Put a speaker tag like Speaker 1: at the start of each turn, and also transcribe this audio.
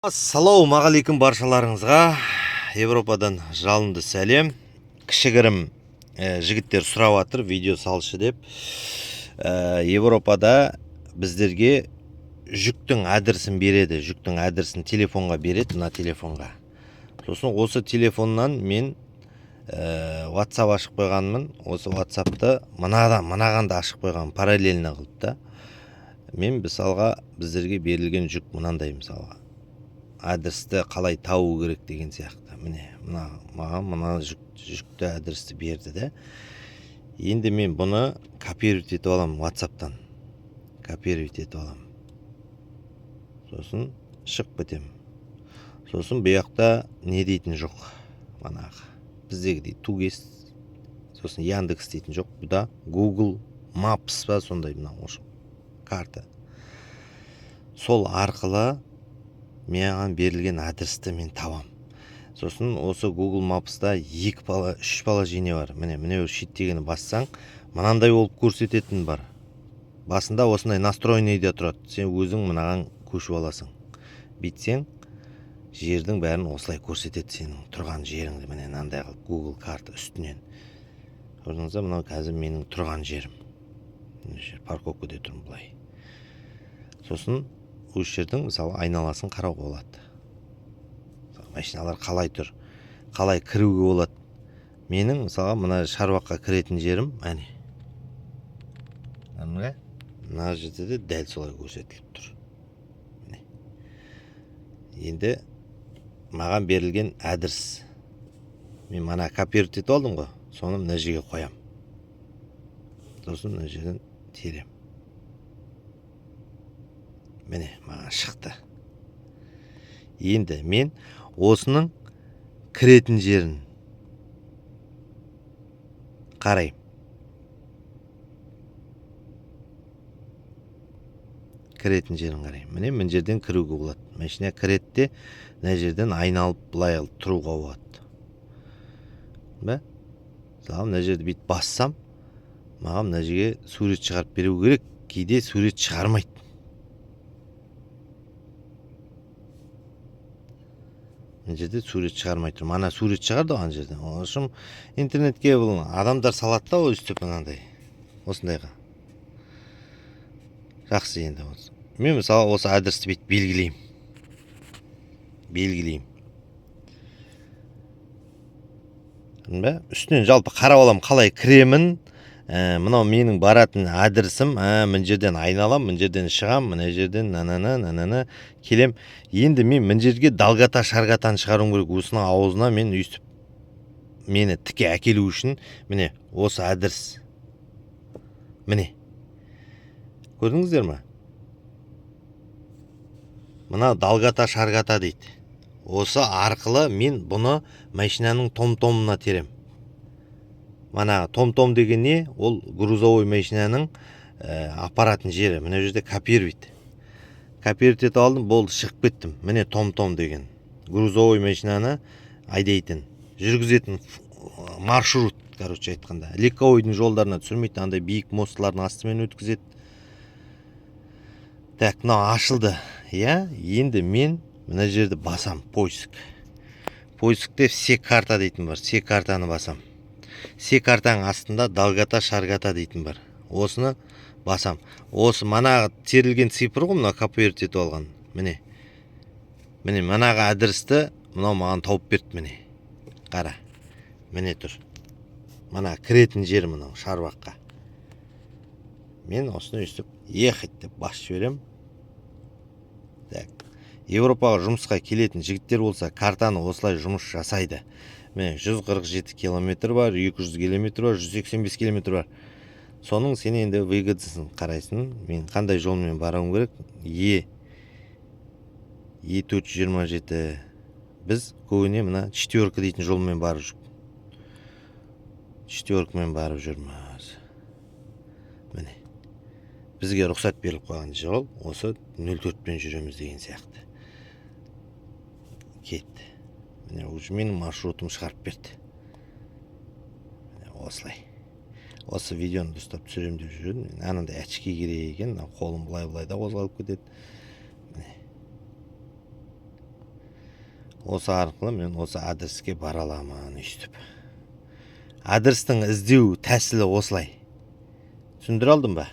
Speaker 1: Ассалаумағалейкум баршаларыңызға. Европадан жалынды сәлем. Кішігірім жігіттер сұрап жатыр, видео салшы деп. Европада біздерге жүктің адресін береді. Жүктің адресін телефонға береді, мына телефонға. Сосын осы телефоннан мен WhatsApp ашып қойғанмын. Осы WhatsAppты мынағанда ашып қойған, параллельно қылып та. Мен мысалға біздерге берілген жүк мынандай мысалға. Адресті қалай табу керек деген сияқты. Міне, маған мына жүкті адресті берді де. Енді мен бұны копировать етіп аламын WhatsApp'тан. Копировать етіп аламын. Сосын шығып кетемін. Сосын бұяқта не дейтін жоқ. Манағы біздегі дейді тугес. Сосын Яндекс дейтін жоқ. Бұда Google Maps па сондай мына карта. Сол арқылы маған берілген адресті мен табам. Сосын осы Google Maps'та 3 положение бар. Міне шеттегені бассаң, мынандай болып көрсететін бар. Басында осындай настроенныйда тұрады. Сен өзің мынаған көшіп аласың. Битсең, жердің бәрін осылай көрсетеді сенің тұрған жеріңді. Міне мынандай қылып Google карта үстінен. Көрдіңіз, мынау қазір менің тұрған жерім. Парковкада тұрмын былай. Сосын осы жердің мысалы айналасын қарауға болады. Машиналар қалай тұр, қалай кіруге болады. Менің мысалы мына шаруаққа кіретін жерім, әне. Мына жерде де дәл солай көрсетіліп тұр. Енді маған берілген адрес. Мен мына копировать етіп алдым ғой, соны мына жерге қоям. Сосын мына жерден терем. Міне, маған шықты. Енді мен осының кіретін жерін қарайым. Кіретін жерін қарайым. Міне жерден кіруге болады. Машина кіретте, мына жерден айналып былай тұруға болады. Ба? Мына жерді бит бассам, маған мына жерге сурет шығарып беру керек. Кейде сурет шығармайды. Мына жерде сурет шығармай тұр. Мана сурет шығарды оған жерде. Оңашым интернетке бұл адамдар салады да өстіп мынандай. Осындайға. Жақсы енді осы. Мен мысалы осы адресті бет белгілеймін. Үстінен жалпы қарап аламын, қалай кіремін. Мынау менің баратын адресім. Мына жерден айналам, мына жерден шығам, мына жерден келем. Енді мен мына жерге далгата шаргатаны шығаруым керек. Осының аузына мен өйстіп мені тіке әкелу үшін міне осы адрес. Міне. Көрдіңіздер ме? Мына далгата шаргата дейді. Осы арқылы мен бұны машинаның том-томына терем. Мана том-том деген не? Ол грузовой машинаның апаратын жері. Мына жерде копировать. Копировать етіп алдым, болды, шығып кеттім. Міне том-том деген. Грузовой машинаны айдайтын, жүргізетін маршрут, короче айтқанда. Легковойдың жолдарына түсірмейді, андай биік мостлардың астымен өткізеді. Так, мынау ашылды. Енді мен мына жерді басам, поиск. Поискте все карта дейтін бар. Все картаны басам. Все картаның астында далгата шаргата дейтін бар. Осыны басам. Осы манаға терілген цифр ғой, мына копировать етіп алған. Міне манаға адресті мынау маған тауып берді. Міне қара. Міне тұр. Мана кіретін жер мынау шаруаққа. Мен осыны өстіп ехать деп басып жіберем. Так. Европаға жұмысқа келетін жігіттер болса, картаны осылай жұмыс жасайды. Міне 147 километр бар, 200 километр бар, 185 километр бар. Соның сен енді выгодысын қарайсың. Мен қандай жолмен баруым керек? Е427. Біз көбіне мына четверка дейтін жолмен барып жүрміз. Четверкамен барып жүрміз. Міне. Бізге рұқсат беріліп қойған жол осы 04-пен жүреміз деген сияқты. Кетті. Міне уже менің маршрутым шығарып берді. Осылай. Осы видеоны дұрыстап түсірем деп жүрдім. Анандай очки керек екен. Қолым былай да қозғалып кетеді. осы арқылы мен осы адреске бара аламын өйстіп. Адрестің іздеу тәсілі осылай. Түсіндіре алдым ба?